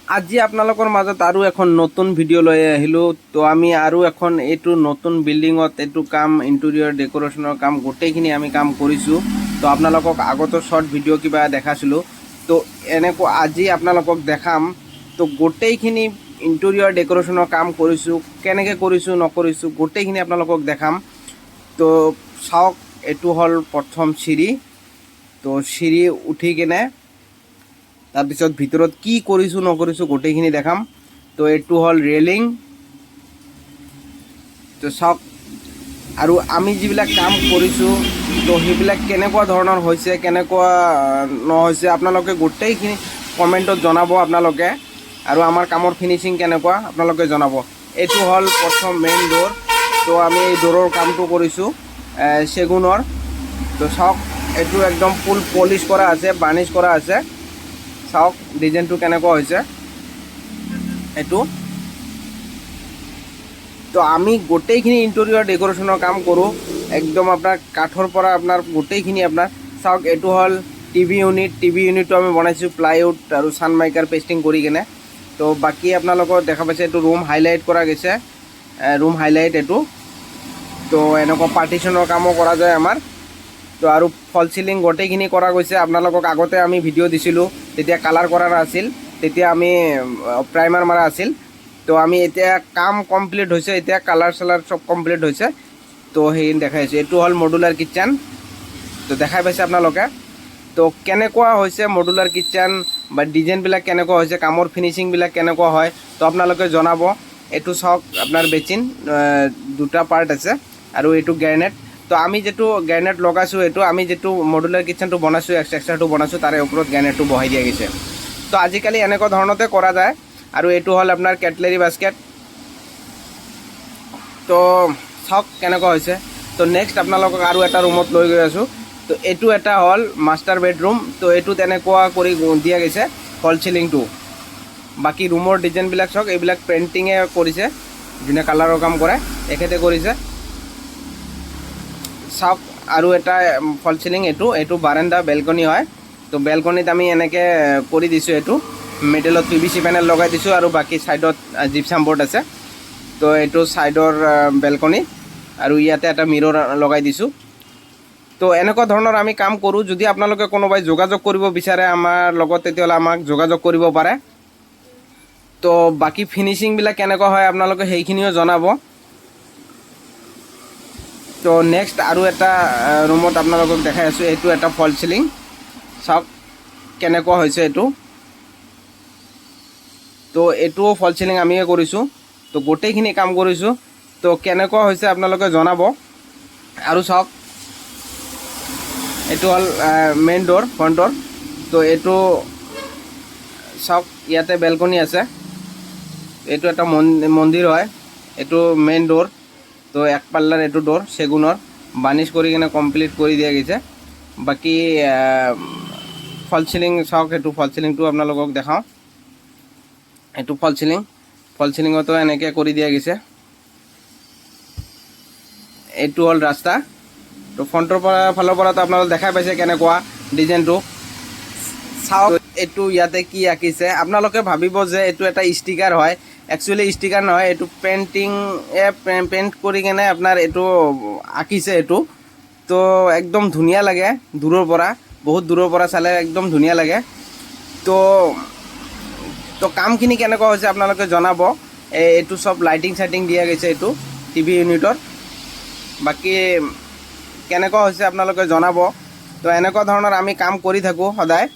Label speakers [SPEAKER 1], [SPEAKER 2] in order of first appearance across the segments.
[SPEAKER 1] আজি আপোনালোকৰ মাজত আৰু এখন নতুন ভিডিঅ' লৈ আহিলোঁ। তো আমি আৰু এখন এইটো নতুন বিল্ডিঙত এইটো কাম ইণ্টেৰিয়ৰ ডেকোৰেশ্যনৰ কাম গোটেইখিনি আমি কাম কৰিছোঁ। তো আপোনালোকক আগতো শ্বৰ্ট ভিডিঅ' কিবা দেখাইছিলোঁ। তো এনেকুৱা আজি আপোনালোকক দেখাম। তো গোটেইখিনি ইণ্টেৰিয়ৰ ডেকোৰেশ্যনৰ কাম কৰিছোঁ, কেনেকৈ কৰিছোঁ নকৰিছোঁ গোটেইখিনি আপোনালোকক দেখাম। তো চাওক, এইটো হ'ল প্ৰথম চিৰি। তো চিৰি উঠি কিনে তাৰপিছত ভিতৰত কি কৰিছোঁ নকৰিছোঁ গোটেইখিনি দেখাম। তো এইটো হ'ল ৰেলিং। তো চাওক, আৰু আমি যিবিলাক কাম কৰিছোঁ তো সেইবিলাক কেনেকুৱা ধৰণৰ হৈছে কেনেকুৱা নহৈছে আপোনালোকে গোটেইখিনি কমেণ্টত জনাব আপোনালোকে। আৰু আমাৰ কামৰ ফিনিচিং কেনেকুৱা আপোনালোকে জনাব। এইটো হ'ল প্ৰথম মেইন ডোৰ। তো আমি এই ডোৰৰ কামটো কৰিছোঁ চেগুনৰ। তো চাওক, এইটো একদম ফুল পলিছ কৰা আছে, বাৰ্নিছ কৰা আছে। চাওক ডিজাইনটো কেনেকুৱা হৈছে এইটো। তো আমি গোটেইখিনি ইণ্টেৰিয়ৰ ডেকোৰেশ্যনৰ কাম কৰোঁ, একদম আপোনাৰ কাঠৰ পৰা আপোনাৰ গোটেইখিনি আপোনাৰ। চাওক, এইটো হ'ল টিভি ইউনিট। টিভি ইউনিটটো আমি বনাইছোঁ প্লাইউড আৰু ছানমাইকাৰ পেষ্টিং কৰি কিনে। তো বাকী আপোনালোকৰ দেখা পাইছে এইটো ৰুম হাইলাইট কৰা গৈছে, ৰুম হাইলাইট এইটো। তো এনেকুৱা পাৰ্টিশ্যনৰ কামো কৰা যায় আমাৰ। তো আৰু ফল চিলিং গোটেইখিনি কৰা গৈছে। আপোনালোকক আগতে আমি ভিডিঅ' দিছিলোঁ, তেতিয়া কালাৰ কৰা নাছিল, তেতিয়া আমি প্ৰাইমাৰ মাৰা আছিল। তো আমি এতিয়া কাম কমপ্লিট হৈছে, এতিয়া কালাৰ চালাৰ চব কমপ্লিট হৈছে। তো সেইখিনি দেখাইছোঁ। এইটো হ'ল মডুলাৰ কিটচেন। তো দেখাই পাইছে আপোনালোকে। তো কেনেকুৱা হৈছে মডুলাৰ কিটচেন বা ডিজাইনবিলাক কেনেকুৱা হৈছে, কামৰ ফিনিচিংবিলাক কেনেকুৱা হয় তো আপোনালোকে জনাব। এইটো চাওক, আপোনাৰ বেচিন দুটা পাৰ্ট আছে আৰু এইটো গ্ৰেনেট। তো আমি যিটো গ্ৰেনেট লগাইছোঁ, এইটো আমি যিটো মডুলাৰ কিটচেনটো বনাইছোঁ, এক্সট্ৰাটো বনাইছোঁ, তাৰে ওপৰত গ্ৰেনেটটো বহাই দিয়া গৈছে। তো আজিকালি এনেকুৱা ধৰণতে কৰা যায়। আৰু এইটো হ'ল আপোনাৰ কেটলেৰী বাস্কেট। তো চাওক কেনেকুৱা হৈছে। তো নেক্সট আপোনালোকক আৰু এটা ৰুমত লৈ গৈ আছোঁ। তো এইটো এটা হ'ল মাষ্টাৰ বেডৰুম। তো এইটো তেনেকুৱা কৰি দিয়া গৈছে ফল চিলিংটো। বাকী ৰুমৰ ডিজাইনবিলাক চাওক, এইবিলাক পেইণ্টিঙে কৰিছে, যোনে কালাৰৰ কাম কৰে এখেতে কৰিছে। চাওক, আৰু এটা ফল চিলিং, এইটো বাৰাণ্ডা বেলকনি হয়। তো বেলকনিত আমি এনেকৈ কৰি দিছোঁ। এইটো মিডলত PVC পেনেল লগাই দিছোঁ আৰু বাকী ছাইডত জিপছাম বৰ্ড আছে। তো এইটো ছাইডৰ বেলকনি আৰু ইয়াতে এটা মিৰৰ লগাই দিছোঁ। তো এনেকুৱা ধৰণৰ আমি কাম কৰোঁ। যদি আপোনালোকে কোনোবাই যোগাযোগ কৰিব বিচাৰে আমাৰ লগত, তেতিয়াহ'লে আমাক যোগাযোগ কৰিব পাৰে। তো বাকী ফিনিচিংবিলাক কেনেকুৱা হয় আপোনালোকে সেইখিনিও জনাব। তো নেক্সট আৰু এটা ৰুমত আপোনালোকক দেখাই আছোঁ। এইটো এটা ফল চিলিং, চাওক কেনেকুৱা হৈছে এইটো। তো এইটোও ফল চিলিং আমিয়ে কৰিছোঁ। তো গোটেইখিনি কাম কৰিছোঁ। তো কেনেকুৱা হৈছে আপোনালোকে জনাব। আৰু চাওক, এইটো হ'ল মেইন ডোৰ, ফ্ৰণ্টৰ। তো এইটো চাওক, ইয়াতে বেলকনি আছে। এইটো এটা মন্দিৰ হয়, এইটো মেইন ডোৰ। তো এক পাল্লাৰ এইটো ডোৰ চেগুনৰ, বাৰ্নিছ কৰি কিনে কমপ্লিট কৰি দিয়া গৈছে। বাকী ফল চিলিং চাওক, এইটো ফল চিলিংটো আপোনালোকক দেখাওঁ। এইটো ফল চিলিঙতো এনেকৈ কৰি দিয়া গৈছে। এইটো হ'ল ৰাস্তা। তো ফ্ৰণ্টৰ ফালৰ পৰাতো আপোনালোকে দেখাই পাইছে কেনেকুৱা ডিজাইনটো। চাওক, এইটো ইয়াতে কি আঁকিছে। আপোনালোকে ভাবিব যে এইটো এটা ষ্টিকাৰ হয়, একচুৱেলি ষ্টিকাৰ নহয়, এইটো পেইণ্ট কৰি কিনে আপোনাৰ এইটো আঁকিছে এইটো। তো একদম ধুনীয়া লাগে, দূৰৰ পৰা, বহুত দূৰৰ পৰা চালে একদম ধুনীয়া লাগে। তো কামখিনি কেনেকুৱা হৈছে আপোনালোকে জনাব। এইটো চব লাইটিং চাইটিং দিয়া গৈছে এইটো টিভি ইউনিটৰ। বাকী কেনেকুৱা হৈছে আপোনালোকে জনাব। তো এনেকুৱা ধৰণৰ আমি কাম কৰি থাকোঁ সদায়।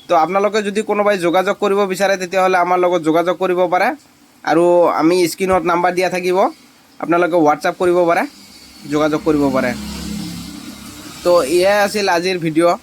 [SPEAKER 1] তো আপোনালোকে যদি কোনোবাই যোগাযোগ কৰিব বিচাৰে, তেতিয়াহ'লে আমাৰ লগত যোগাযোগ কৰিব পাৰে। আৰু আমি স্ক্ৰীণত নাম্বাৰ দিয়া থাকিব, আপোনালোকে হোৱাটছআপ কৰিব পাৰে, যোগাযোগ কৰিব পাৰে। তো এয়াই আছিল আজিৰ ভিডিঅ'।